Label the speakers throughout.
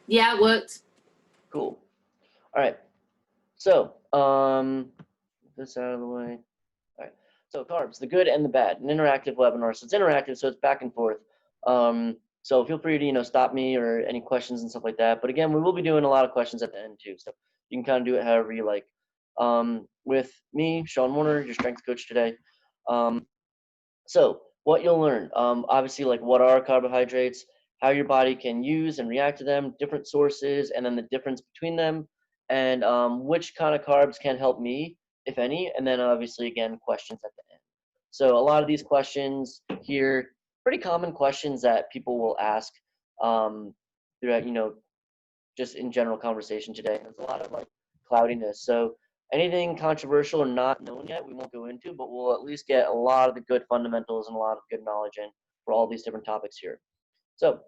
Speaker 1: Yeah, it worked.
Speaker 2: Cool. All right. So, this out of the way. All right. So carbs, the good and the bad, an interactive webinar. So it's interactive, so it's back and forth. So feel free to stop me or any questions and stuff like that. But again, we will be doing a lot of questions at the end too, so you can kind of do it however you like. With me, Shaun Woerner, your strength coach today. So what you'll learn, obviously, like what are carbohydrates, how your body can use and react to them, different sources, and then the difference between them, and which kind of carbs can help me, if any, and then obviously again questions at the end. So a lot of these questions here, pretty common questions that people will ask throughout, just in general conversation today. There's a lot of like cloudiness. So anything controversial or not known yet, we won't go into, but we'll at least get a lot of the good fundamentals and a lot of good knowledge in for all these different topics here. So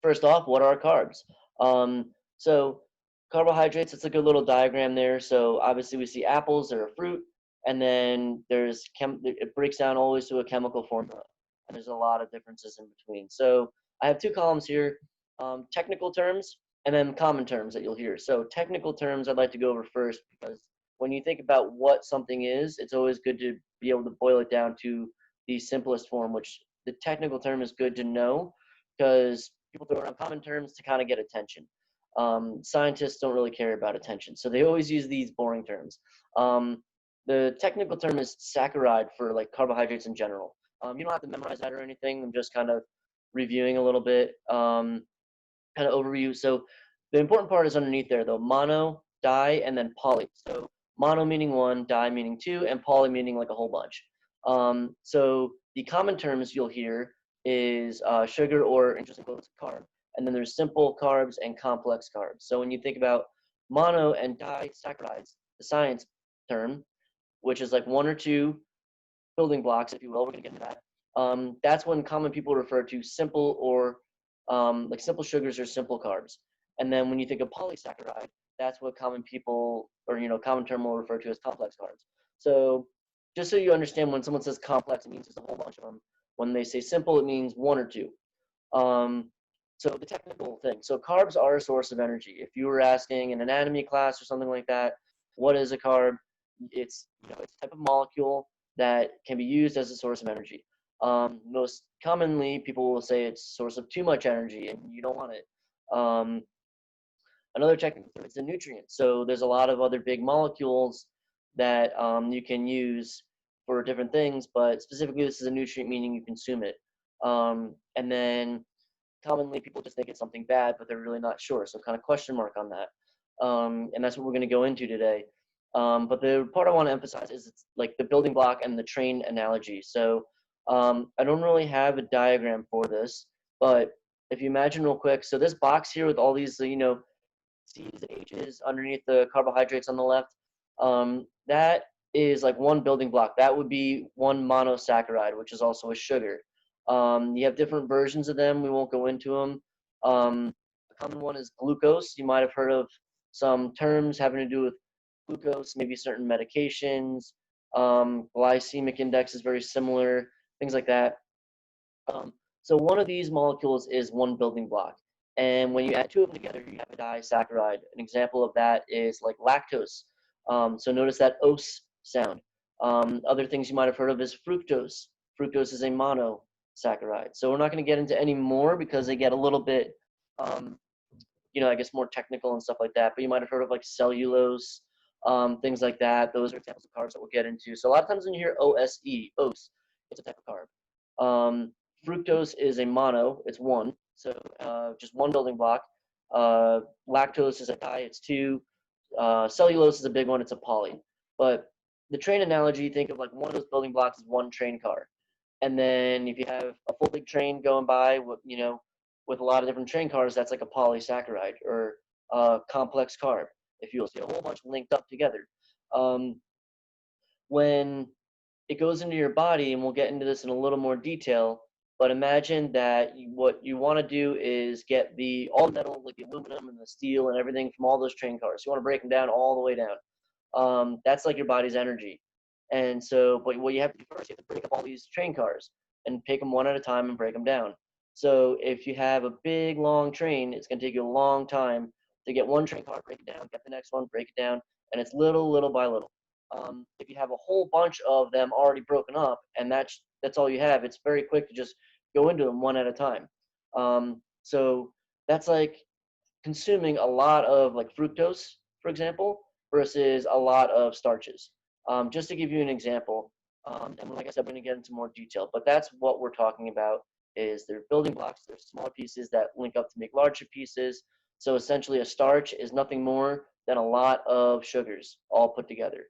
Speaker 2: first off, what are carbs? So carbohydrates, it's a good little diagram there. So obviously we see apples, they're a fruit, and then it breaks down always to a chemical formula. And there's a lot of differences in between. So I have two columns here, technical terms and then common terms that you'll hear. So technical terms I'd like to go over first because when you think about what something is, it's always good to be able to boil it down to the simplest form, which the technical term is good to know because people throw around common terms to kind of get attention. Scientists don't really care about attention, so they always use these boring terms. The technical term is saccharide for like carbohydrates in general. You don't have to memorize that or anything. I'm just kind of reviewing a little bit, kind of overview. So the important part is underneath there though: mono, di, and then poly. So mono meaning one, di meaning two, and poly meaning like a whole bunch. So the common terms you'll hear is sugar or interesting quotes, carb. And then there's simple carbs and complex carbs. So when you think about mono and disaccharides, the science term, which is like one or two building blocks, if you will, we're going to get into that. That's when common people refer to simple or like simple sugars or simple carbs. And then when you think of polysaccharide, that's what common people or common term will refer to as complex carbs. So just so you understand, when someone says complex, it means there's a whole bunch of them. When they say simple, it means one or two. So the technical thing. So carbs are a source of energy. If you were asking an anatomy class or something like that, what is a carb? It's a type of molecule that can be used as a source of energy. Most commonly, people will say it's a source of too much energy, and you don't want it. Another technical term, it's a nutrient. So there's a lot of other big molecules that you can use for different things, but specifically this is a nutrient, meaning you consume it. And then commonly people just think it's something bad, but they're really not sure. So kind of question mark on that. And that's what we're going to go into today. But the part I want to emphasize is it's like the building block and the train analogy. So I don't really have a diagram for this, but if you imagine real quick, so this box here with all these, C's and H's underneath the carbohydrates on the left, that is like one building block. That would be one monosaccharide, which is also a sugar. You have different versions of them. We won't go into them. A common one is glucose. You might have heard of some terms having to do with glucose, maybe certain medications. Glycemic index is very similar, things like that. So one of these molecules is one building block. And when you add two of them together, you have a disaccharide. An example of that is like lactose. So notice that os sound. Other things you might have heard of is fructose. Fructose is a monosaccharide. So we're not going to get into any more because they get a little bit, I guess more technical and stuff like that. But you might have heard of like cellulose, things like that. Those are examples of carbs that we'll get into. So a lot of times when you hear OSE, os, it's a type of carb. Fructose is a mono, it's one, so just one building block. Lactose is a di, it's two. Cellulose is a big one, it's a poly. But the train analogy, think of like one of those building blocks is one train car. And then if you have a full big train going by with a lot of different train cars, that's like a polysaccharide or a complex carb, if you will. See a whole bunch linked up together. When it goes into your body, and we'll get into this in a little more detail, but imagine that what you want to do is get all the metal, like the aluminum and the steel and everything from all those train cars. You want to break them down all the way down. That's like your body's energy. And so, but what you have to do first, you have to break up all these train cars and take them one at a time and break them down. So if you have a big long train, it's going to take you a long time to get one train car, break it down, get the next one, break it down, and it's little by little. If you have a whole bunch of them already broken up, and that's all you have, it's very quick to just go into them one at a time. So that's like consuming a lot of like fructose, for example, versus a lot of starches. Just to give you an example, and like I said, I'm going to get into more detail, but that's what we're talking about. Is they're building blocks, they're smaller pieces that link up to make larger pieces. So essentially, a starch is nothing more than a lot of sugars all put together.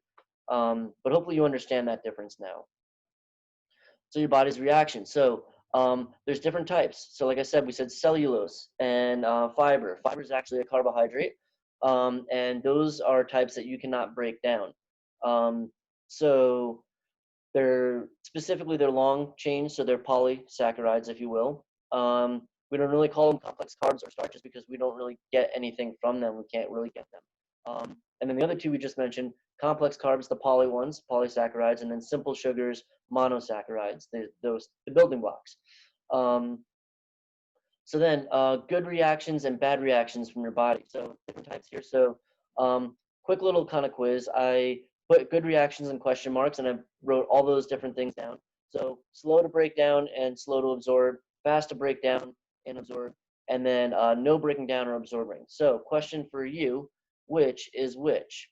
Speaker 2: But hopefully, you understand that difference now. So your body's reaction. So there's different types. So like I said, we said cellulose and fiber. Fiber is actually a carbohydrate, and those are types that you cannot break down. So they're long chains, so they're polysaccharides, if you will. We don't really call them complex carbs or starches because we don't really get anything from them. We can't really get them. And then the other two we just mentioned, complex carbs, the poly ones, polysaccharides, and then simple sugars, monosaccharides, the building blocks. So then good reactions and bad reactions from your body. So different types here. So quick little kind of quiz. I put good reactions in question marks, and I wrote all those different things down. So slow to break down and slow to absorb, fast to break down and absorb, and then no breaking down or absorbing. So question for you, which is which?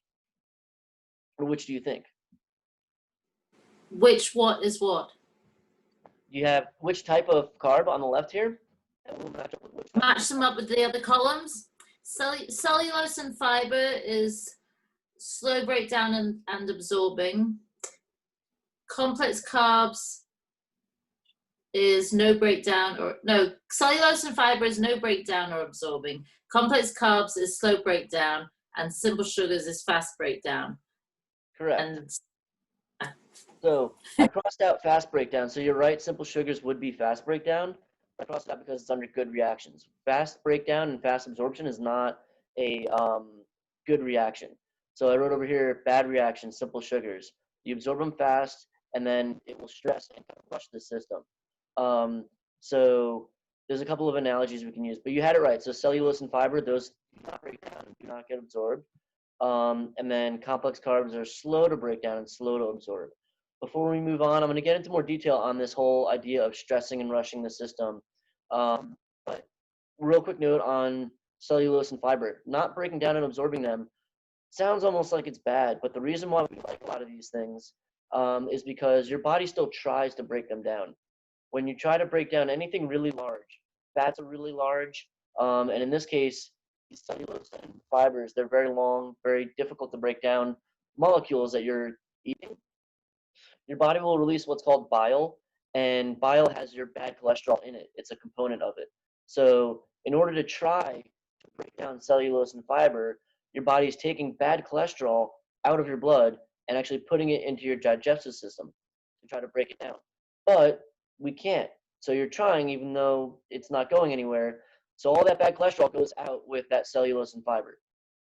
Speaker 2: Or which do you think?
Speaker 1: Which what is what?
Speaker 2: You have which type of carb on the left here? And we'll match up with which type.
Speaker 1: Match them up with the other columns. Cellulose and fiber is slow breakdown and absorbing. Complex carbs is no breakdown or no, cellulose and fiber is no breakdown or absorbing. Complex carbs is slow breakdown, and simple sugars is fast breakdown.
Speaker 2: Correct.
Speaker 1: And
Speaker 2: so I crossed out fast breakdown. So you're right, simple sugars would be fast breakdown. I crossed it out because it's under good reactions. Fast breakdown and fast absorption is not a good reaction. So I wrote over here, bad reaction, simple sugars. You absorb them fast, and then it will stress and kind of rush the system. So there's a couple of analogies we can use, but you had it right. So cellulose and fiber, those do not break down, do not get absorbed. And then complex carbs are slow to break down and slow to absorb. Before we move on, I'm going to get into more detail on this whole idea of stressing and rushing the system. But real quick note on cellulose and fiber, not breaking down and absorbing them sounds almost like it's bad, but the reason why we like a lot of these things is because your body still tries to break them down. When you try to break down anything really large, fats are really large, and in this case, cellulose and fibers, they're very long, very difficult to break down molecules that you're eating. Your body will release what's called bile, and bile has your bad cholesterol in it. It's a component of it. So in order to try to break down cellulose and fiber, your body is taking bad cholesterol out of your blood and actually putting it into your digestive system to try to break it down. But we can't. So you're trying even though it's not going anywhere. So all that bad cholesterol goes out with that cellulose and fiber.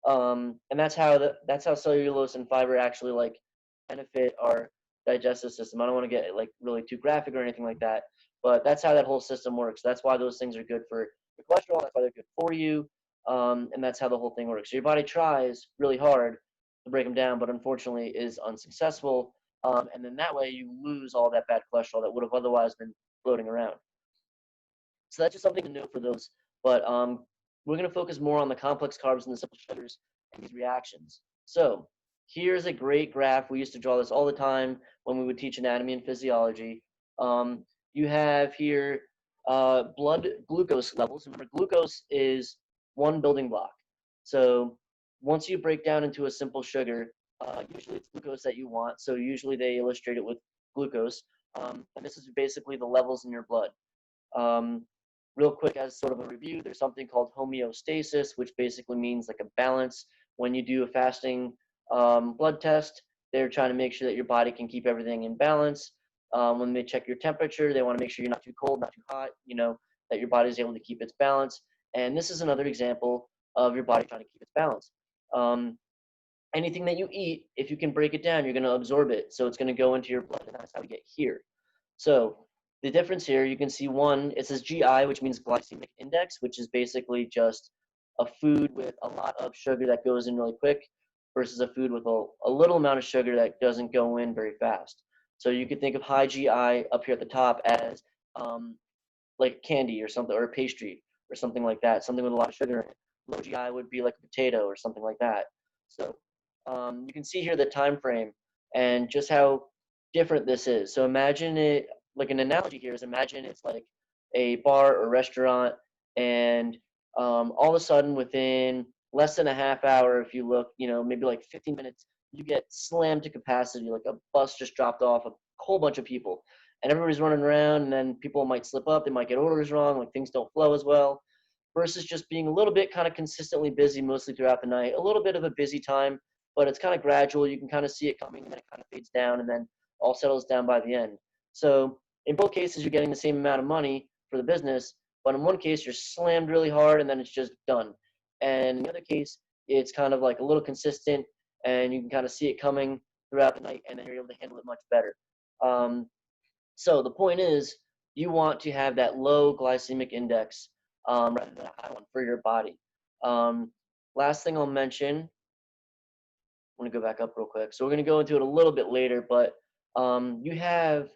Speaker 2: And that's how cellulose and fiber actually like benefit our digestive system. I don't want to get like really too graphic or anything like that, but that's how that whole system works. That's why those things are good for your cholesterol. That's why they're good for you, and that's how the whole thing works. So your body tries really hard to break them down, but unfortunately is unsuccessful. And then that way you lose all that bad cholesterol that would have otherwise been floating around. So that's just something to note for those. But we're going to focus more on the complex carbs and the simple sugars and these reactions. So here's a great graph. We used to draw this all the time when we would teach anatomy and physiology. You have here blood glucose levels. Remember, glucose is one building block. So once you break down into a simple sugar, usually it's glucose that you want. So usually they illustrate it with glucose. And this is basically the levels in your blood. Real quick, as sort of a review, there's something called homeostasis, which basically means like a balance. When you do a fasting blood test, they're trying to make sure that your body can keep everything in balance. When they check your temperature, they want to make sure you're not too cold, not too hot, that your body is able to keep its balance. And this is another example of your body trying to keep its balance. Anything that you eat, if you can break it down, you're going to absorb it. So it's going to go into your blood, and that's how we get here. So The difference here, you can see one, it says GI, which means glycemic index, which is basically just a food with a lot of sugar that goes in really quick versus a food with a little amount of sugar that doesn't go in very fast. So you could think of high GI up here at the top as like candy or something, or a pastry or something like that, something with a lot of sugar in it. Low GI would be like a potato or something like that. So you can see here the time frame and just how different this is. So imagine it, like an analogy here is, imagine it's like a bar or restaurant, and all of a sudden within less than a half hour, if you look, maybe like 15 minutes, you get slammed to capacity, like a bus just dropped off a whole bunch of people, and everybody's running around, and then people might slip up, they might get orders wrong, like things don't flow as well, versus just being a little bit kind of consistently busy mostly throughout the night, a little bit of a busy time, but it's kind of gradual. You can kind of see it coming, and then it kind of fades down, and then all settles down by the end. So in both cases, you're getting the same amount of money for the business, but in one case, you're slammed really hard, and then it's just done. And in the other case, it's kind of like a little consistent, and you can kind of see it coming throughout the night, and then you're able to handle it much better. So the point is, you want to have that low glycemic index rather than a high one for your body. Last thing I'll mention, I'm going to go back up real quick. So we're going to go into it a little bit later, but you have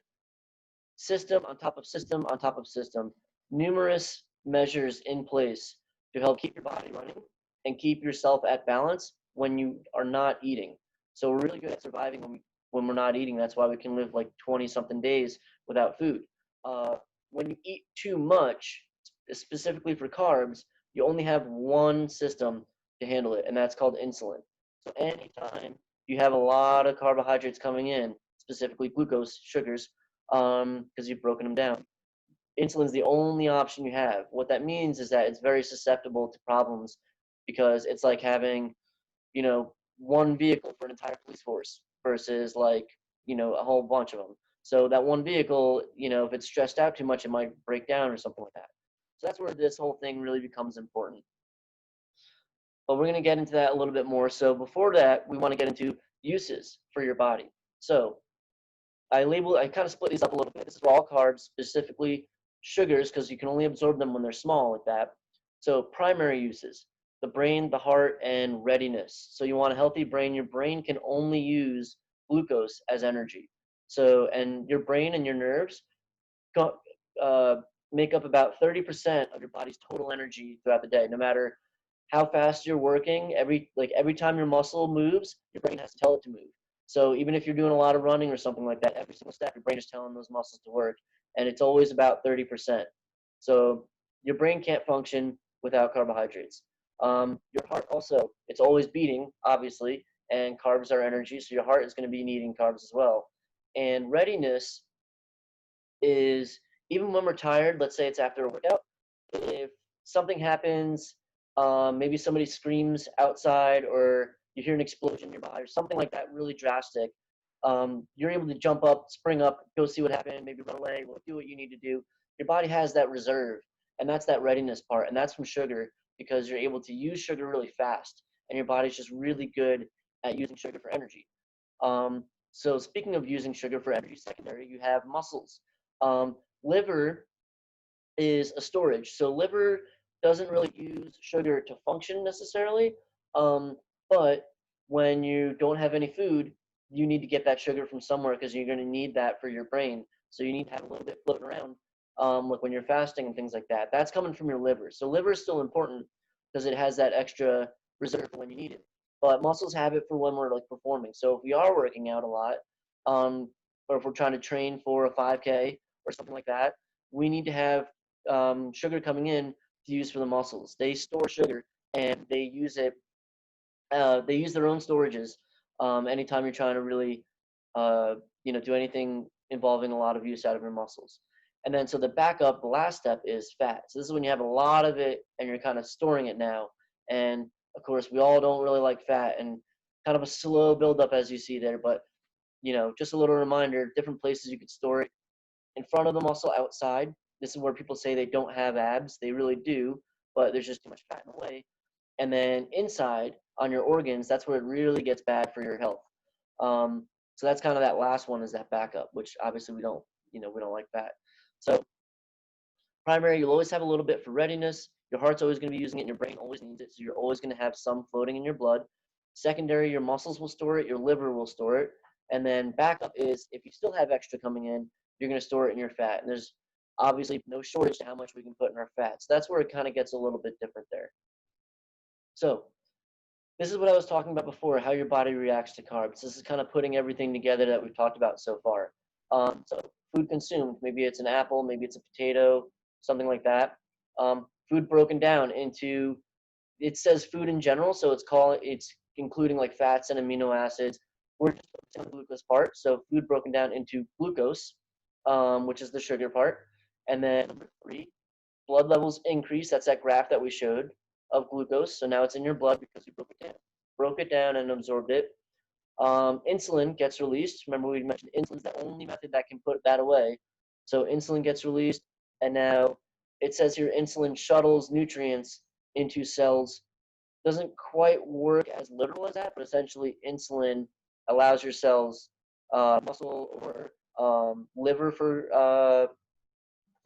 Speaker 2: system on top of system on top of system, numerous measures in place to help keep your body running and keep yourself at balance when you are not eating. So we're really good at surviving when we're not eating. That's why we can live like 20 something days without food. When you eat too much, specifically for carbs, you only have one system to handle it, and that's called insulin. So anytime you have a lot of carbohydrates coming in, specifically glucose, sugars, because you've broken them down, insulin's the only option you have. What that means is that it's very susceptible to problems, because it's like having, one vehicle for an entire police force versus like, a whole bunch of them. So that one vehicle, if it's stressed out too much, it might break down or something like that. So that's where this whole thing really becomes important. But we're going to get into that a little bit more. So before that, we want to get into uses for your body. So I kind of split these up a little bit. This is raw carbs, specifically sugars, because you can only absorb them when they're small like that. So primary uses, the brain, the heart, and readiness. So you want a healthy brain. Your brain can only use glucose as energy. So, and your brain and your nerves uh, make up about 30% of your body's total energy throughout the day. No matter how fast you're working, every time your muscle moves, your brain has to tell it to move. So even if you're doing a lot of running or something like that, every single step, your brain is telling those muscles to work, and it's always about 30%. So your brain can't function without carbohydrates. Your heart also, it's always beating, obviously, and carbs are energy, so your heart is going to be needing carbs as well. And readiness is, even when we're tired, let's say it's after a workout, if something happens, maybe somebody screams outside, or you hear an explosion nearby or something like that really drastic, you're able to jump up, spring up, go see what happened, maybe run away, do what you need to do. Your body has that reserve, and that's that readiness part, and that's from sugar, because you're able to use sugar really fast, and your body's just really good at using sugar for energy. So speaking of using sugar for energy secondary, you have muscles. Liver is a storage. So liver doesn't really use sugar to function necessarily, but when you don't have any food, you need to get that sugar from somewhere, because you're going to need that for your brain. So you need to have a little bit floating around, like when you're fasting and things like that. That's coming from your liver. So liver is still important because it has that extra reserve for when you need it. But muscles have it for when we're like performing. So if we are working out a lot, or if we're trying to train for a 5K or something like that, we need to have sugar coming in to use for the muscles. They store sugar, and they use it. They use their own storages anytime you're trying to really, do anything involving a lot of use out of your muscles. And then so the backup, the last step is fat. So this is when you have a lot of it and you're kind of storing it now. And of course, we all don't really like fat, and kind of a slow buildup as you see there. But just a little reminder, different places you could store it: in front of the muscle, outside. This is where people say they don't have abs. They really do, but there's just too much fat in the way. And then inside on your organs, that's where it really gets bad for your health. So that's kind of that last one, is that backup, which obviously we don't like fat. So primary, you'll always have a little bit for readiness. Your heart's always going to be using it, and your brain always needs it, so you're always going to have some floating in your blood. Secondary, your muscles will store it, your liver will store it. And then backup is if you still have extra coming in, you're going to store it in your fat. And there's obviously no shortage to how much we can put in our fat. So that's where it kind of gets a little bit different there. So this is what I was talking about before, how your body reacts to carbs. This is kind of putting everything together that we've talked about so far. So food consumed, maybe it's an apple, maybe it's a potato, something like that. Food broken down into, it says food in general, so it's including like fats and amino acids. We're just focusing on the glucose part, so food broken down into glucose, which is the sugar part. And then number 3, blood levels increase. That's that graph that we showed of glucose. So now it's in your blood because you broke it down and absorbed it. Insulin gets released. Remember we mentioned insulin's the only method that can put that away. So insulin gets released, and now it says here insulin shuttles nutrients into cells. Doesn't quite work as literal as that, but essentially insulin allows your cells, muscle or liver for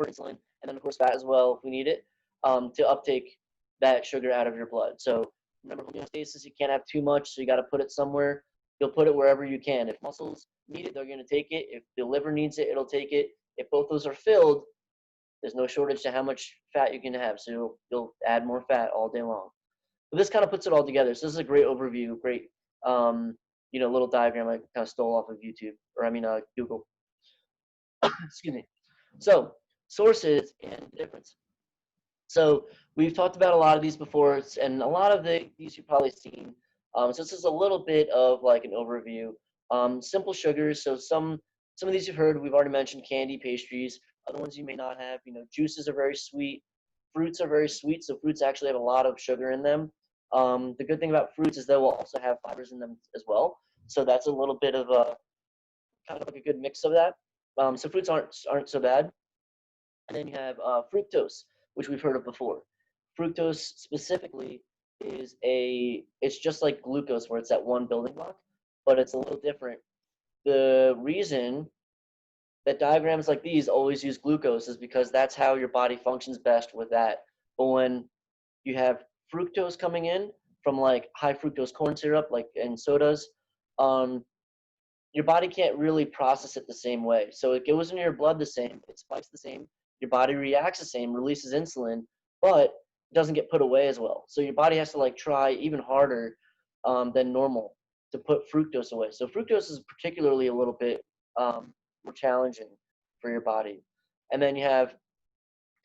Speaker 2: insulin, and then of course fat as well if we need it, to uptake that sugar out of your blood. So remember homeostasis, you can't have too much, so you got to put it somewhere. You'll put it wherever you can. If muscles need it, they're going to take it. If the liver needs it, it'll take it. If both those are filled, there's no shortage to how much fat you can have. So you'll add more fat all day long. But this kind of puts it all together. So this is a great overview, great little diagram I kind of stole off of YouTube, or Google. Excuse me. So sources and difference. So we've talked about a lot of these before, and a lot of these you've probably seen. So this is a little bit of like an overview. Simple sugars. So some of these you've heard. We've already mentioned candy, pastries. Other ones you may not have. Juices are very sweet. Fruits are very sweet. So fruits actually have a lot of sugar in them. The good thing about fruits is they will also have fibers in them as well. So that's a little bit of a kind of like a good mix of that. So fruits aren't so bad. And then you have fructose, which we've heard of before. Fructose specifically it's just like glucose where it's that one building block, but it's a little different. The reason that diagrams like these always use glucose is because that's how your body functions best with that. But when you have fructose coming in from like high fructose corn syrup, like in sodas, your body can't really process it the same way. So it goes into your blood the same, it spikes the same, your body reacts the same, releases insulin, but it doesn't get put away as well. So your body has to like try even harder than normal to put fructose away. So fructose is particularly a little bit more challenging for your body. And then you have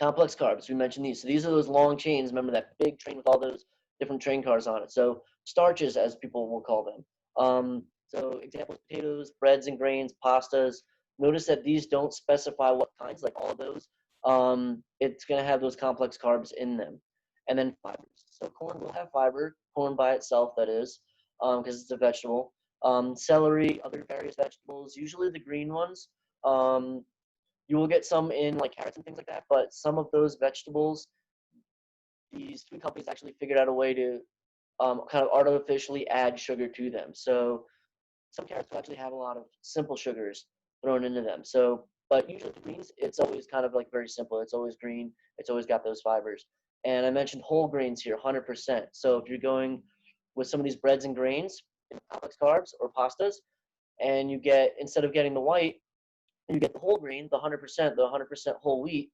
Speaker 2: complex carbs. We mentioned these. So these are those long chains. Remember that big train with all those different train cars on it. So starches, as people will call them. So examples: potatoes, breads and grains, pastas. Notice that these don't specify what kinds, like all of those. It's going to have those complex carbs in them. And then fibers. So corn will have fiber, corn by itself, that is, because it's a vegetable. Celery, other various vegetables, usually the green ones. You will get some in like carrots and things like that, but some of those vegetables, these food companies actually figured out a way to kind of artificially add sugar to them. So some carrots will actually have a lot of simple sugars thrown into them. So, but usually the greens, it's always kind of like very simple. It's always green. It's always got those fibers. And I mentioned whole grains here, 100%. So if you're going with some of these breads and grains, complex carbs or pastas, and you get, instead of getting the white, you get the whole grain, the 100% whole wheat,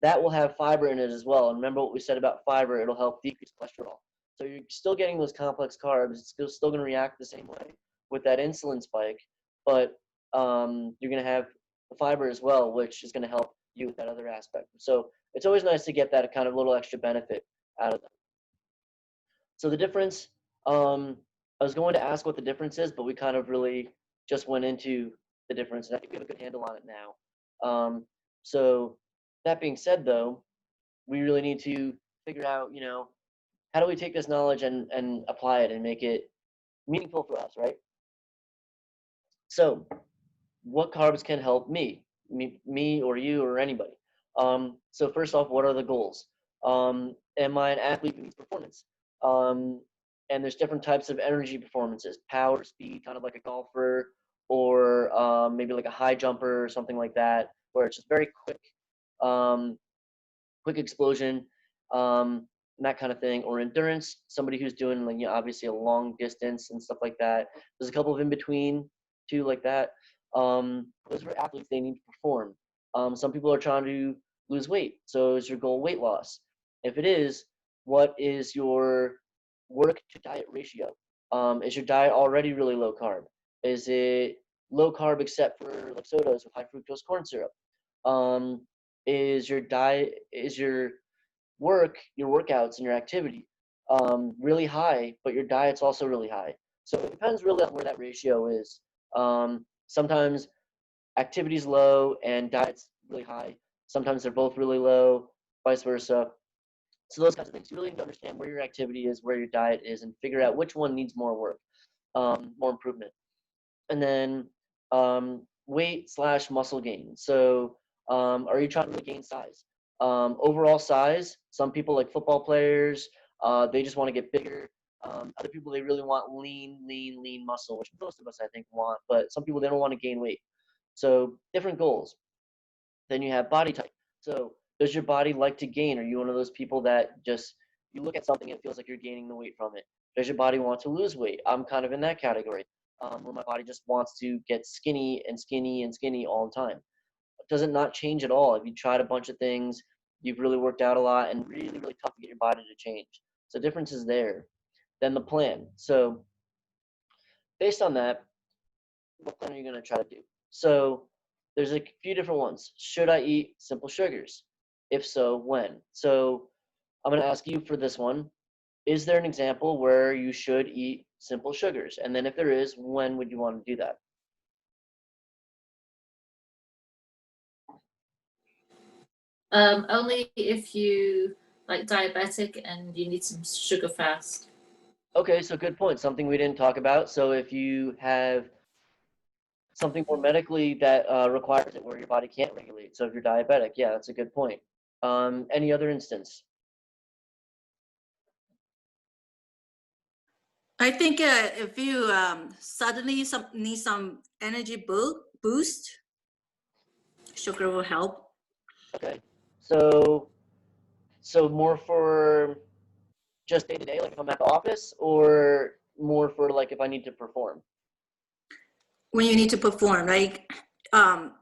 Speaker 2: that will have fiber in it as well. And remember what we said about fiber, it'll help decrease cholesterol. So you're still getting those complex carbs. It's still going to react the same way with that insulin spike, but you're going to have the fiber as well, which is going to help you with that other aspect. So it's always nice to get that kind of little extra benefit out of them. So the difference, I was going to ask what the difference is, but we kind of really just went into the difference, and I think we have a good handle on it now. So that being said, though, we really need to figure out, how do we take this knowledge and apply it and make it meaningful for us, right? So what carbs can help me or you or anybody? So first off, what are the goals? Am I an athlete who needs performance? And there's different types of energy performances: power, speed, kind of like a golfer, or maybe like a high jumper or something like that, where it's just very quick quick explosion, and that kind of thing, or endurance, somebody who's doing like obviously a long distance and stuff like that. There's a couple of in between too, like that. Those are athletes, they need to perform. Some people are trying to lose weight, so is your goal weight loss? If it is, what is your work to diet ratio? Is your diet already really low carb? Is it low carb except for like sodas with high fructose corn syrup? Um, is your diet, is your your workouts and your activity really high, but your diet's also really high? So it depends really on where that ratio is. Sometimes activity's low and diet's really high. Sometimes they're both really low, vice versa. So those kinds of things, you really need to understand where your activity is, where your diet is, and figure out which one needs more work, more improvement. And then weight slash muscle gain. So are you trying to gain size? Overall size, some people like football players, they just want to get bigger. Other people, they really want lean muscle, which most of us, I think, want. But some people, they don't want to gain weight. So different goals. Then you have body type. So does your body like to gain? Are you one of those people that just, you look at something and it feels like you're gaining the weight from it? Does your body want to lose weight? I'm kind of in that category, where my body just wants to get skinny and skinny and skinny all the time. Does it not change at all? If you tried a bunch of things, you've really worked out a lot, and really, really tough to get your body to change. So difference is there. Then the plan. So based on that, what plan are you going to try to do? So there's a few different ones. Should I eat simple sugars? If so, when? So I'm going to ask you for this one. Is there an example where you should eat simple sugars? And then if there is, when would you want to do that?
Speaker 1: Only if you like diabetic and you need some sugar fast.
Speaker 2: Okay, so good point. Something we didn't talk about. So if you have something more medically that requires it, where your body can't regulate. So if you're diabetic, yeah, that's a good point. Any other instance?
Speaker 3: I think if you suddenly need some energy boost, sugar will help.
Speaker 2: Okay, so more for just day to day, like if I'm at the office, or more for like if I need to perform?
Speaker 3: When you need to perform, like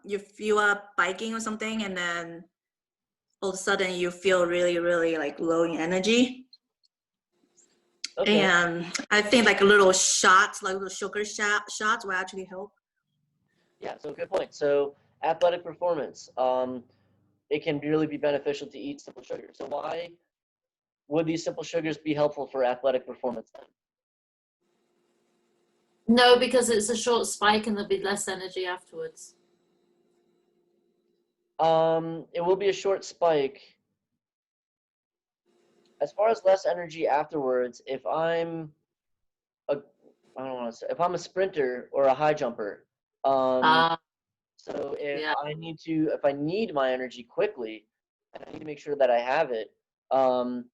Speaker 3: you feel up biking or something, and then all of a sudden you feel really, really like low in energy.
Speaker 2: Okay.
Speaker 3: And I think like a little shots, like little sugar shots will actually help.
Speaker 2: Yeah, so good point. So athletic performance, it can really be beneficial to eat simple sugars. So why would these simple sugars be helpful for athletic performance then?
Speaker 1: No, because it's a short spike and there'll be less energy afterwards.
Speaker 2: It will be a short spike. As far as less energy afterwards, if I'm a, I don't want to say, if I'm a sprinter or a high jumper,
Speaker 1: Uh,
Speaker 2: so
Speaker 1: yeah.
Speaker 2: if I need my energy quickly, and I need to make sure that I have it, um,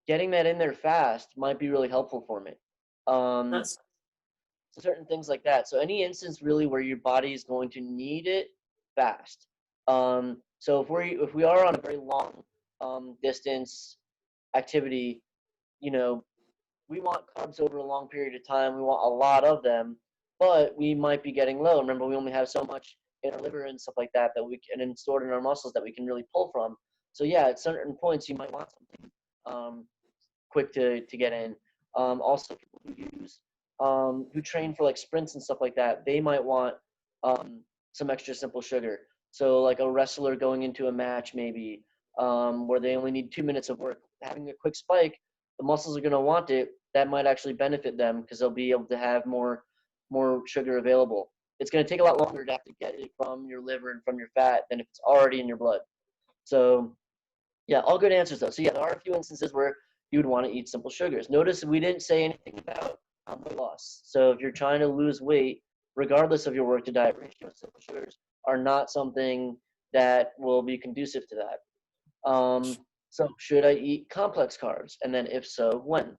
Speaker 2: getting that in there fast might be really helpful for me. Um,
Speaker 1: That's
Speaker 2: so certain things like that. So any instance really where your body is going to need it fast. So if we are on a very long distance activity, you know, we want carbs over a long period of time. We want a lot of them, but we might be getting low. Remember, we only have so much in our liver and stuff like that that we can, and stored in our muscles that we can really pull from. So yeah, at certain points you might want something quick to get in. Also, people who train for like sprints and stuff like that, they might want some extra simple sugar. So like a wrestler going into a match maybe, where they only need 2 minutes of work, having a quick spike, the muscles are going to want it. That might actually benefit them because they'll be able to have more sugar available. It's going to take a lot longer to have to get it from your liver and from your fat than if it's already in your blood. So yeah, all good answers though. So yeah, there are a few instances where you would want to eat simple sugars. Notice we didn't say anything about weight loss. So if you're trying to lose weight, regardless of your work to diet ratio, simple sugars are not something that will be conducive to that. So should I eat complex carbs? And then if so, when?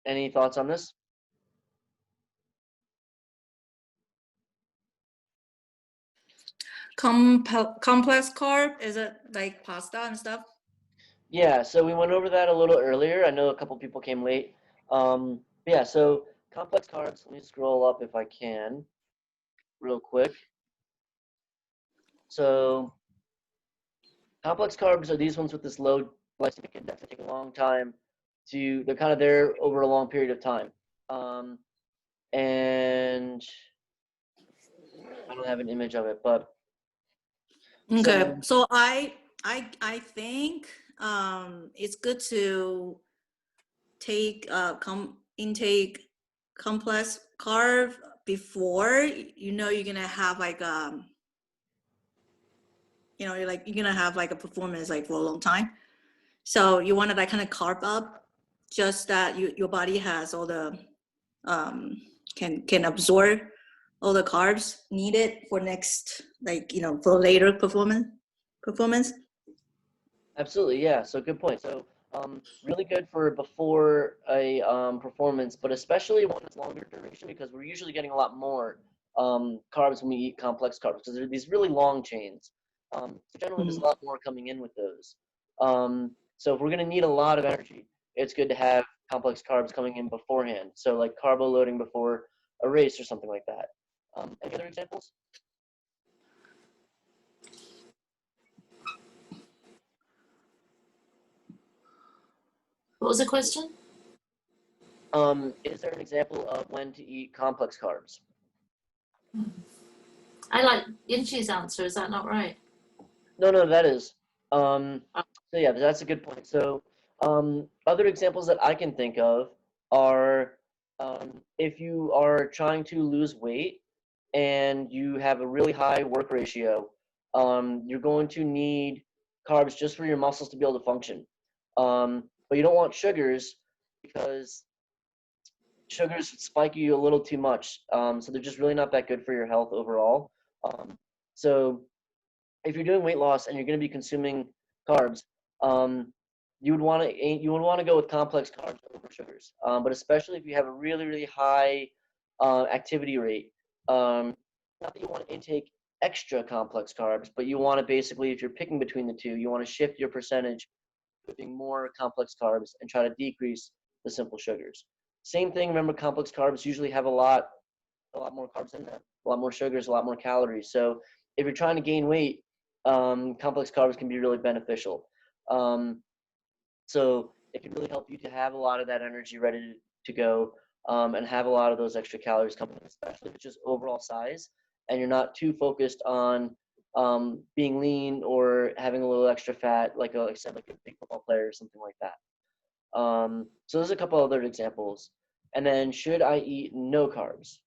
Speaker 2: Any thoughts on this?
Speaker 3: Complex carb, is it like pasta and stuff?
Speaker 2: Yeah, so we went over that a little earlier. I know a couple people came late. Yeah, so complex carbs, let me scroll up if I can real quick. So complex carbs are these ones with this low glycemic index that take a long time they're kind of there over a long period of time. And I don't have an image of it, but
Speaker 3: Okay, so I think it's good to take intake complex carb before you're gonna have like you're gonna have like a performance like for a long time. So you want to like kind of carb up, just that your body has all the can absorb all the carbs needed for next for later performance.
Speaker 2: absolutely, yeah. So good point. So really good for before a performance, but especially when it's longer duration because we're usually getting a lot more carbs when we eat complex carbs because they're these really long chains. So generally, there's a lot more coming in with those. So if we're going to need a lot of energy, it's good to have complex carbs coming in beforehand. So like carbo loading before a race or something like that. Any other examples?
Speaker 1: What was the question?
Speaker 2: Is there an example of when to eat complex carbs?
Speaker 1: I like Inchi's answer. Is that not right?
Speaker 2: No, that is. So yeah, that's a good point. So other examples that I can think of are if you are trying to lose weight and you have a really high work ratio, you're going to need carbs just for your muscles to be able to function. But you don't want sugars because sugars spike you a little too much. So they're just really not that good for your health overall. So if you're doing weight loss and you're going to be consuming carbs, you would want to go with complex carbs over sugars. But especially if you have a really high activity rate, not that you want to intake extra complex carbs, but you want to basically, if you're picking between the two, you want to shift your percentage, putting more complex carbs and try to decrease the simple sugars. Same thing. Remember, complex carbs usually have a lot more carbs in them, a lot more sugars, a lot more calories. So if you're trying to gain weight, complex carbs can be really beneficial. So it can really help you to have a lot of that energy ready to go and have a lot of those extra calories coming in, especially if it's just overall size and you're not too focused on being lean or having a little extra fat, like I said, like a big football player or something like that. So there's a couple other examples. And then should I eat no carbs?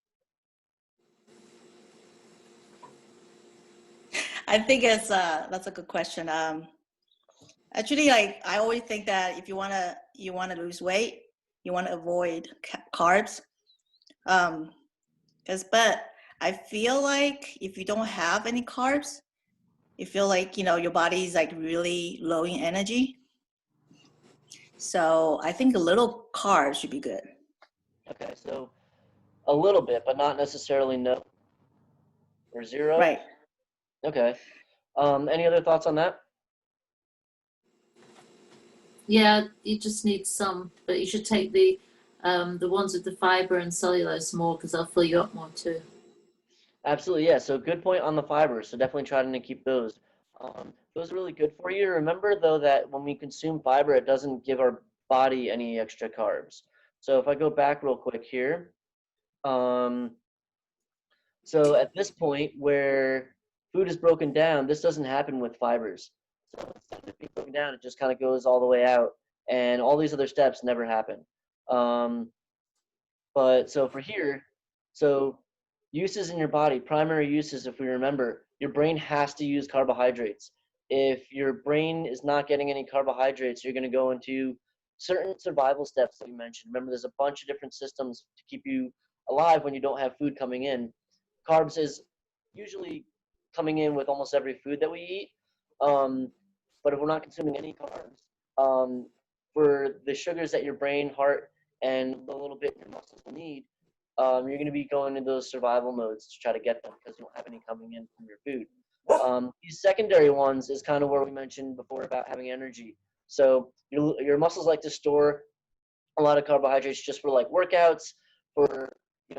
Speaker 3: I think that's a good question. Actually, like I always think that if you wanna lose weight, you want to avoid carbs. But I feel like if you don't have any carbs, you feel like your body is like really low in energy. So I think a little carbs should be good.
Speaker 2: Okay, so a little bit, but not necessarily no or zero.
Speaker 3: Right.
Speaker 2: Okay. Any other thoughts on that?
Speaker 1: Yeah, you just need some, but you should take the ones with the fiber and cellulose more because they'll fill you up more too.
Speaker 2: Absolutely, yeah. So good point on the fibers. So definitely try to keep those. Those are really good for you. Remember though that when we consume fiber, it doesn't give our body any extra carbs. So if I go back real quick here, so at this point where food is broken down, this doesn't happen with fibers. So instead of being broken down, it just kind of goes all the way out, and all these other steps never happen. But so for here, so uses in your body, primary uses, if we remember, your brain has to use carbohydrates. If your brain is not getting any carbohydrates, you're going to go into certain survival steps that we mentioned. Remember, there's a bunch of different systems to keep you alive when you don't have food coming in. Carbs is usually coming in with almost every food that we eat. But if we're not consuming any carbs, for the sugars that your brain, heart, and the little bit your muscles will need, you're going to be going into those survival modes to try to get them because you don't have any coming in from your food. These secondary ones is kind of where we mentioned before about having energy. So your muscles like to store a lot of carbohydrates just for like workouts, for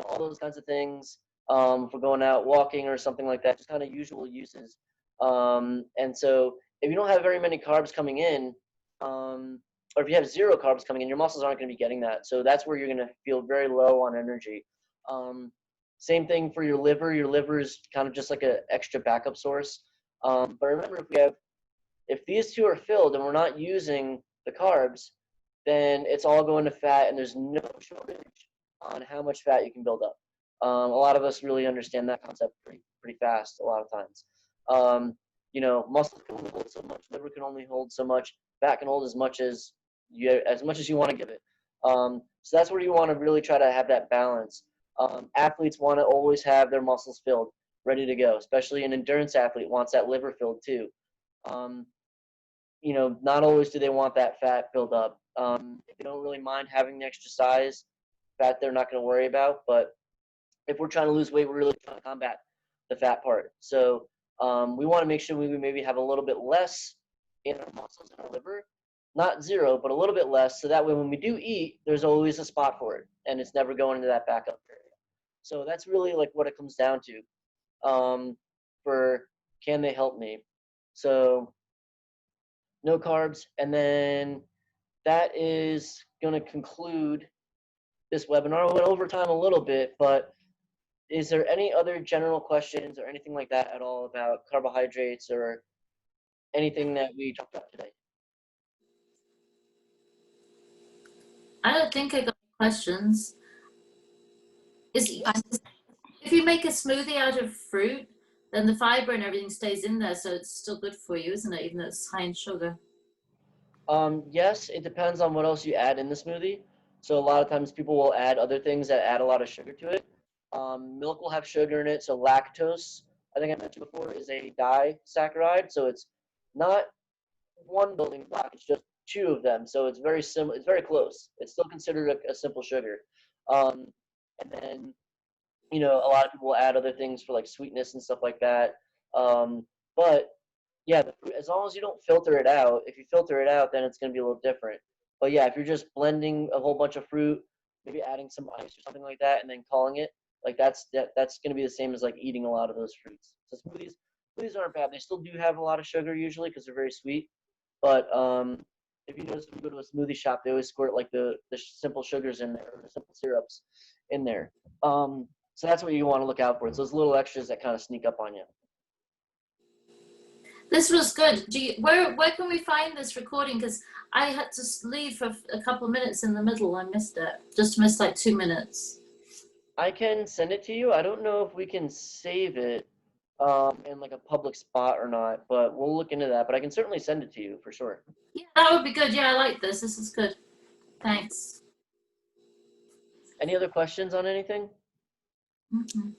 Speaker 2: all those kinds of things, for going out walking or something like that, just kind of usual uses. And so if you don't have very many carbs coming in, or if you have zero carbs coming in, your muscles aren't going to be getting that. So that's where you're going to feel very low on energy. Same thing for your liver. Your liver is kind of just like an extra backup source. But remember, if these two are filled and we're not using the carbs, then it's all going to fat, and there's no shortage on how much fat you can build up. A lot of us really understand that concept pretty fast a lot of times. Muscle can only hold so much, liver can only hold so much, fat can hold as much as you want to give it. So that's where you want to really try to have that balance. Athletes want to always have their muscles filled, ready to go, especially an endurance athlete wants that liver filled too. Not always do they want that fat build up. If they don't really mind having the extra size, fat they're not going to worry about. But if we're trying to lose weight, we're really trying to combat the fat part. So we want to make sure we maybe have a little bit less in our muscles and our liver, not zero, but a little bit less. So that way when we do eat, there's always a spot for it, and it's never going into that backup area. So that's really like what it comes down to for can they help me? So no carbs, and then that is going to conclude this webinar. We went over time a little bit, but is there any other general questions or anything like that at all about carbohydrates or anything that we talked about today?
Speaker 1: I don't think I got questions. If you make a smoothie out of fruit, then the fiber and everything stays in there, so it's still good for you, isn't it? Even though it's high in sugar.
Speaker 2: Yes, it depends on what else you add in the smoothie. So a lot of times people will add other things that add a lot of sugar to it. Milk will have sugar in it, so lactose, I think I mentioned before, is a disaccharide. So it's not one building block, it's just two of them. So it's very similar, it's very close. It's still considered a simple sugar. And then, a lot of people will add other things for like sweetness and stuff like that. But yeah, as long as you don't filter it out, if you filter it out, then it's going to be a little different. But yeah, if you're just blending a whole bunch of fruit, maybe adding some ice or something like that, and then calling it, like that's going to be the same as like eating a lot of those fruits. So smoothies aren't bad. They still do have a lot of sugar usually because they're very sweet. But if you notice when you go to a smoothie shop, they always squirt like the simple sugars in there, or the simple syrups in there. So that's what you want to look out for. It's those little extras that kind of sneak up on you.
Speaker 1: This was good. Where can we find this recording? Because I had to leave for a couple of minutes in the middle. I missed it. Just missed like 2 minutes.
Speaker 2: I can send it to you. I don't know if we can save it in like a public spot or not, but we'll look into that. But I can certainly send it to you for sure.
Speaker 1: Yeah, that would be good. Yeah, I like this. This is good. Thanks.
Speaker 2: Any other questions on anything?
Speaker 1: Mm-hmm.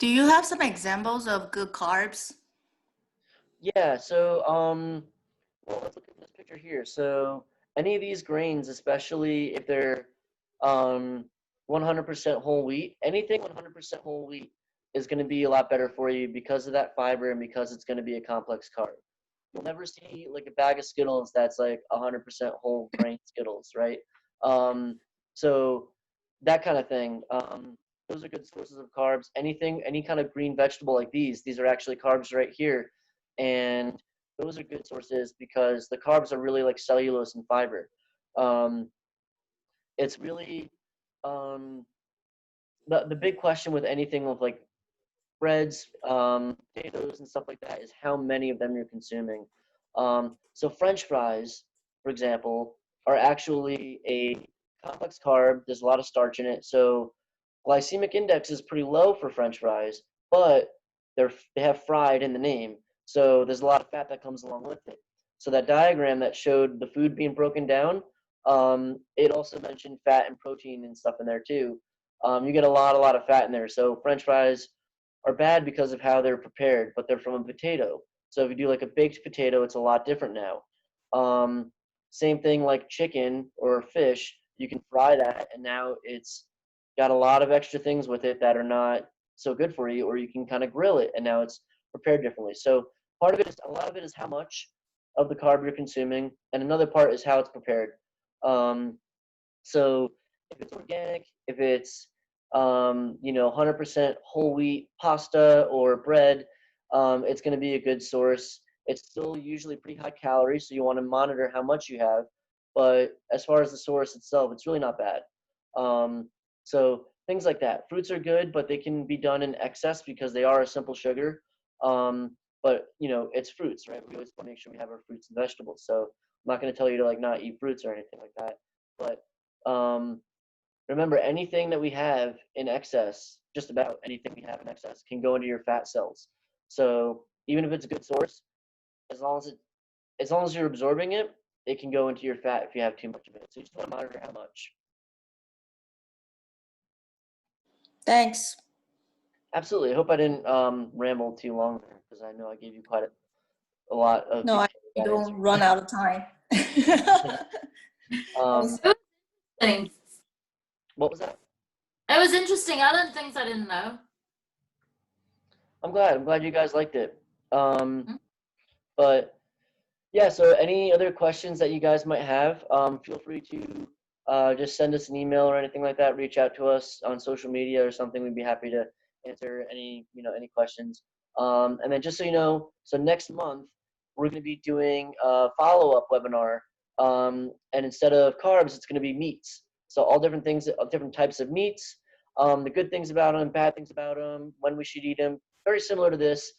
Speaker 3: Do you have some examples of good carbs?
Speaker 2: Yeah, so well, let's look at this picture here. So any of these grains, especially if they're 100% whole wheat, anything 100% whole wheat is going to be a lot better for you because of that fiber and because it's going to be a complex carb. You'll never see like a bag of Skittles that's like 100% whole grain Skittles, right? So that kind of thing. Those are good sources of carbs. Any kind of green vegetable like these are actually carbs right here. And those are good sources because the carbs are really like cellulose and fiber. It's really the big question with anything with like breads, potatoes, and stuff like that is how many of them you're consuming. So French fries, for example, are actually a complex carb. There's a lot of starch in it, so glycemic index is pretty low for French fries, but they have fried in the name, so there's a lot of fat that comes along with it. So that diagram that showed the food being broken down, it also mentioned fat and protein and stuff in there too. You get a lot of fat in there. So French fries are bad because of how they're prepared, but they're from a potato. So if you do like a baked potato, it's a lot different now. Same thing like chicken or fish. you can fry that, and now it's got a lot of extra things with it that are not so good for you. Or you can kind of grill it, and now it's prepared differently. So part of it is, a lot of it is how much of the carb you're consuming, and another part is how it's prepared. So if it's organic, if it's 100% whole wheat pasta or bread, it's going to be a good source. It's still usually pretty high calorie, so you want to monitor how much you have. But as far as the source itself, it's really not bad. So things like that. Fruits are good, but they can be done in excess because they are a simple sugar. But it's fruits, right? We always want to make sure we have our fruits and vegetables. So I'm not going to tell you to like not eat fruits or anything like that. But remember, anything that we have in excess, just about anything we have in excess, can go into your fat cells. So even if it's a good source, as long as you're absorbing it, it can go into your fat if you have too much of it. So you just want to monitor how much.
Speaker 3: Thanks.
Speaker 2: Absolutely. I hope I didn't ramble too long there, because I know I gave you quite a lot of
Speaker 3: No, I
Speaker 2: detail.
Speaker 3: don't run out of time.
Speaker 1: Interesting.
Speaker 2: What was that?
Speaker 1: It was interesting. I learned things I didn't know.
Speaker 2: I'm glad you guys liked it. But yeah, so any other questions that you guys might have, feel free to just send us an email or anything like that. Reach out to us on social media or something. We'd be happy to answer any questions. And then just so you know, so next month we're going to be doing a follow-up webinar. And instead of carbs, it's going to be meats. So all different things, different types of meats, the good things about them, bad things about them, when we should eat them. Very similar to this.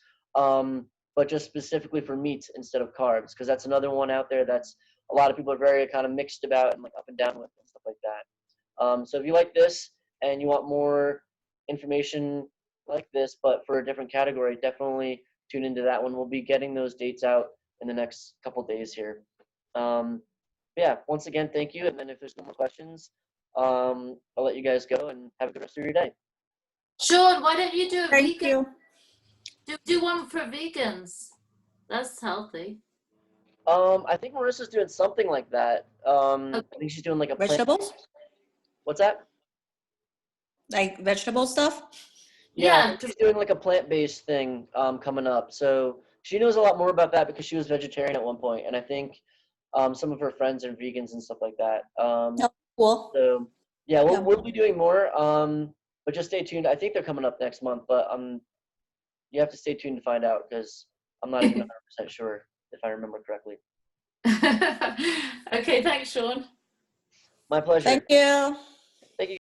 Speaker 2: But just specifically for meats instead of carbs, because that's another one out there that's a lot of people are very kind of mixed about and like up and down with and stuff like that. So if you like this and you want more information like this, but for a different category, definitely tune into that one. We'll be getting those dates out in the next couple days here. Yeah, once again, thank you. And then if there's no more questions, I'll let you guys go and have a good rest of your day.
Speaker 1: Shaun, why don't you do a
Speaker 3: Thank
Speaker 1: vegan?
Speaker 3: you.
Speaker 1: Do one for vegans. That's healthy.
Speaker 2: I think Marissa's doing something like that. I think she's doing like a
Speaker 3: Vegetables?
Speaker 2: What's that?
Speaker 3: Like vegetable stuff?
Speaker 2: Yeah, I
Speaker 1: Yeah.
Speaker 2: think she's doing like a plant-based thing coming up. So she knows a lot more about that because she was vegetarian at one point, and I think some of her friends are vegans and stuff like that.
Speaker 3: Oh, cool.
Speaker 2: So yeah,
Speaker 3: Yeah.
Speaker 2: we'll be doing more. But just stay tuned. I think they're coming up next month, but you have to stay tuned to find out because I'm not even 100% sure if I remember correctly.
Speaker 1: Okay, thanks, Shaun.
Speaker 2: My pleasure.
Speaker 3: Thank you.
Speaker 2: Thank you.